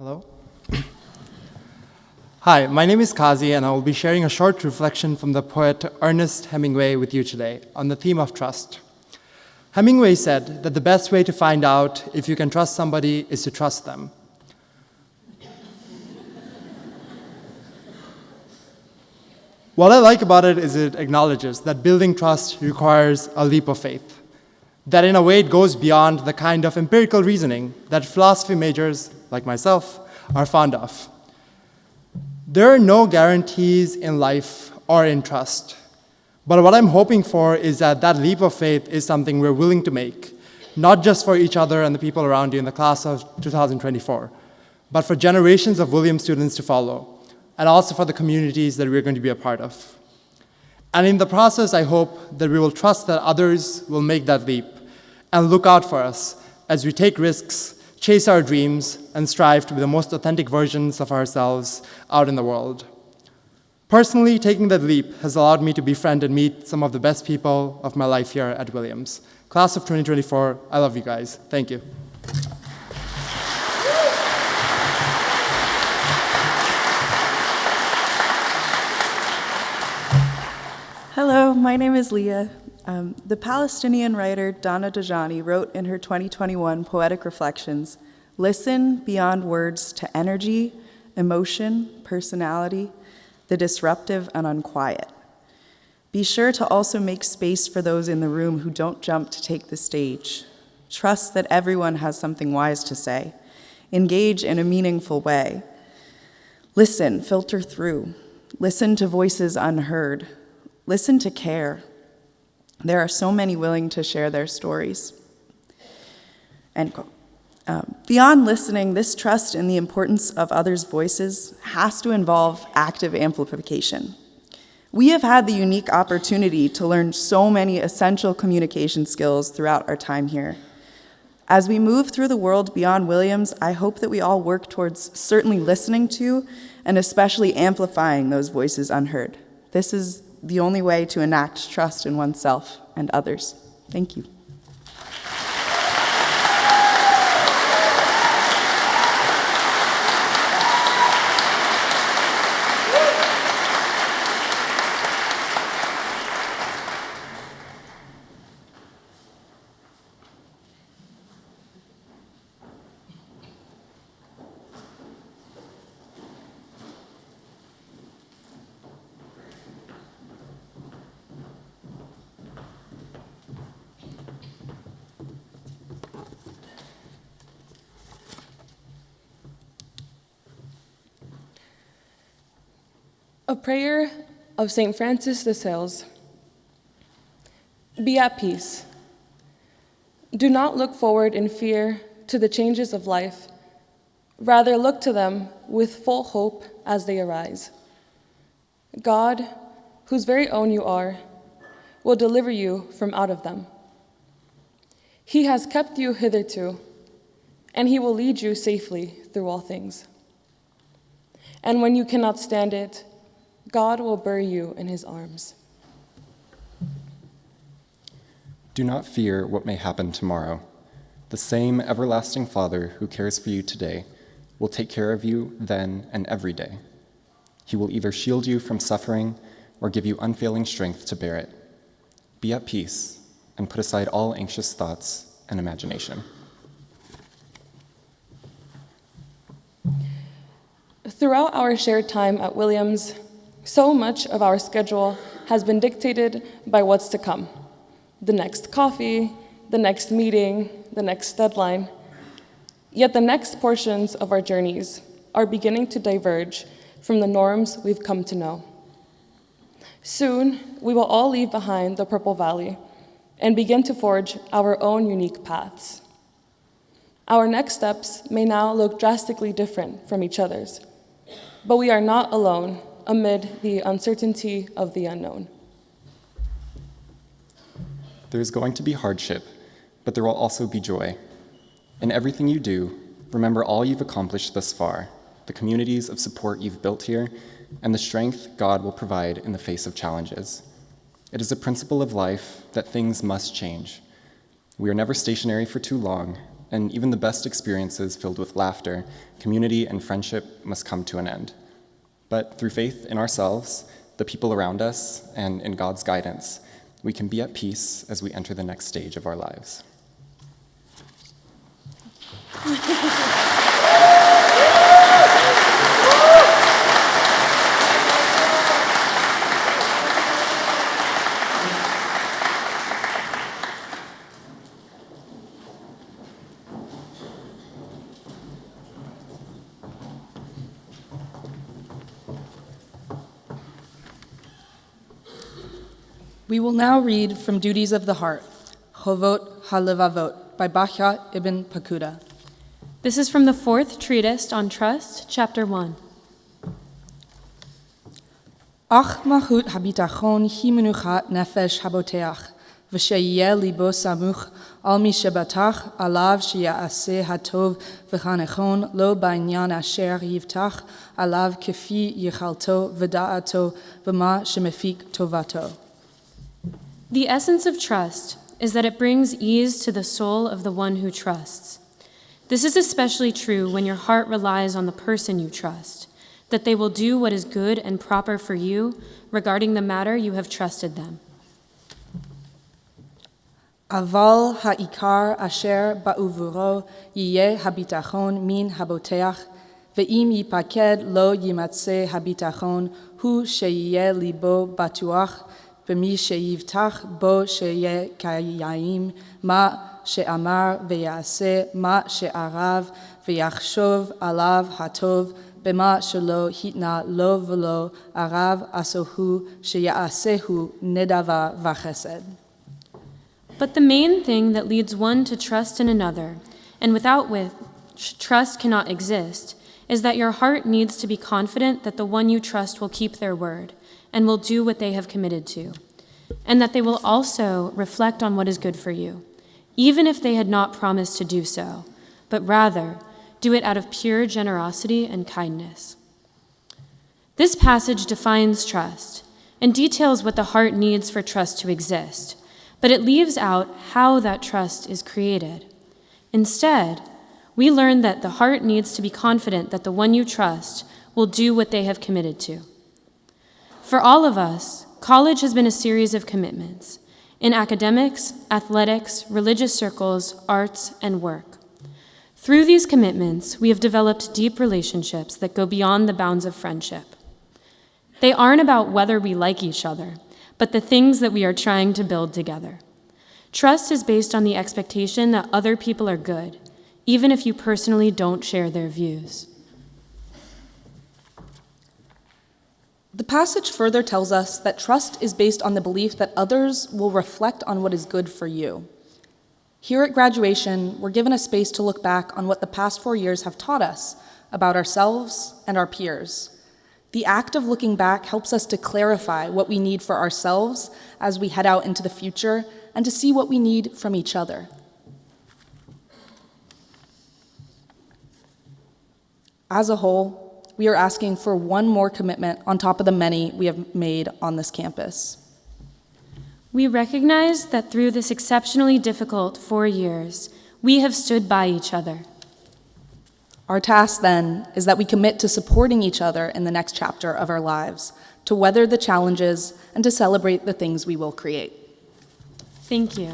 Hello. Hi, my name is Kazi, and I will be sharing a short reflection from the poet Ernest Hemingway with you today on the theme of trust. Hemingway said that the best way to find out if you can trust somebody is to trust them. What I like about it is it acknowledges that building trust requires a leap of faith, that in a way it goes beyond the kind of empirical reasoning that philosophy majors, like myself, are fond of. There are no guarantees in life or in trust, but what I'm hoping for is that that leap of faith is something we're willing to make, not just for each other and the people around you in the class of 2024, but for generations of Williams students to follow, and also for the communities that we're going to be a part of. And in the process, I hope that we will trust that others will make that leap and look out for us as we take risks, chase our dreams, and strive to be the most authentic versions of ourselves out in the world. Personally, taking that leap has allowed me to befriend and meet some of the best people of my life here at Williams. Class of 2024, I love you guys. Thank you. Hello, my name is Leah. The Palestinian writer Dana Dajani wrote in her 2021 Poetic Reflections, "Listen beyond words to energy, emotion, personality, the disruptive and unquiet. Be sure to also make space for those in the room who don't jump to take the stage. Trust that everyone has something wise to say. Engage in a meaningful way. Listen, filter through. Listen to voices unheard. Listen to care. There are so many willing to share their stories." End quote. Beyond listening, this trust in the importance of others' voices has to involve active amplification. We have had the unique opportunity to learn so many essential communication skills throughout our time here. As we move through the world beyond Williams, I hope that we all work towards certainly listening to and especially amplifying those voices unheard. This is the only way to enact trust in oneself and others. Thank you. A prayer of St. Francis de Sales. Be at peace. Do not look forward in fear to the changes of life. Rather, look to them with full hope as they arise. God, whose very own you are, will deliver you from out of them. He has kept you hitherto, and he will lead you safely through all things. And when you cannot stand it, God will bury you in his arms. Do not fear what may happen tomorrow. The same everlasting Father who cares for you today will take care of you then and every day. He will either shield you from suffering or give you unfailing strength to bear it. Be at peace and put aside all anxious thoughts and imagination. Throughout our shared time at Williams, so much of our schedule has been dictated by what's to come. The next coffee, the next meeting, the next deadline. Yet the next portions of our journeys are beginning to diverge from the norms we've come to know. Soon, we will all leave behind the Purple Valley and begin to forge our own unique paths. Our next steps may now look drastically different from each other's, but we are not alone amid the uncertainty of the unknown. There is going to be hardship, but there will also be joy. In everything you do, remember all you've accomplished thus far, the communities of support you've built here, and the strength God will provide in the face of challenges. It is a principle of life that things must change. We are never stationary for too long, and even the best experiences filled with laughter, community, and friendship must come to an end. But through faith in ourselves, the people around us, and in God's guidance, we can be at peace as we enter the next stage of our lives. We will now read from Duties of the Heart, Chovot HaLevavot, by Bachya ibn Pakuda. This is from the fourth treatise on trust, chapter 1. Ach mahut habitachon hi menuchat nefesh haboteach, v'sheyeh libo samuch al mi shebatach alav sheya'aseh hatov v'chanechon lo ba'inyan asher yivtach alav kefi yichalto v'da'ato v'ma shemefik tovato. The essence of trust is that it brings ease to the soul of the one who trusts. This is especially true when your heart relies on the person you trust, that they will do what is good and proper for you regarding the matter you have trusted them. Aval ha'ikar asher ba'uvuro yiyeh habitachon min haboteach, ve'im yipaked lo yimatse habitachon hu sheyeh libo batuach, v'mi sheyivtach bo sheyeh kayayim ma she'amar ve'yaseh ma she'arav ve'yachshov alav hatov b'ma shelo hitna lo v'lo arav asohu she'yasehu nedava v'chesed. But the main thing that leads one to trust in another, and without which trust cannot exist, is that your heart needs to be confident that the one you trust will keep their word and will do what they have committed to, and that they will also reflect on what is good for you, even if they had not promised to do so, but rather do it out of pure generosity and kindness. This passage defines trust and details what the heart needs for trust to exist, but it leaves out how that trust is created. Instead, we learn that the heart needs to be confident that the one you trust will do what they have committed to. For all of us, college has been a series of commitments in academics, athletics, religious circles, arts, and work. Through these commitments, we have developed deep relationships that go beyond the bounds of friendship. They aren't about whether we like each other, but the things that we are trying to build together. Trust is based on the expectation that other people are good, even if you personally don't share their views. The passage further tells us that trust is based on the belief that others will reflect on what is good for you. Here at graduation, we're given a space to look back on what the past 4 years have taught us about ourselves and our peers. The act of looking back helps us to clarify what we need for ourselves as we head out into the future and to see what we need from each other. As a whole, we are asking for one more commitment on top of the many we have made on this campus. We recognize that through this exceptionally difficult 4 years, we have stood by each other. Our task then is that we commit to supporting each other in the next chapter of our lives, to weather the challenges and to celebrate the things we will create. Thank you.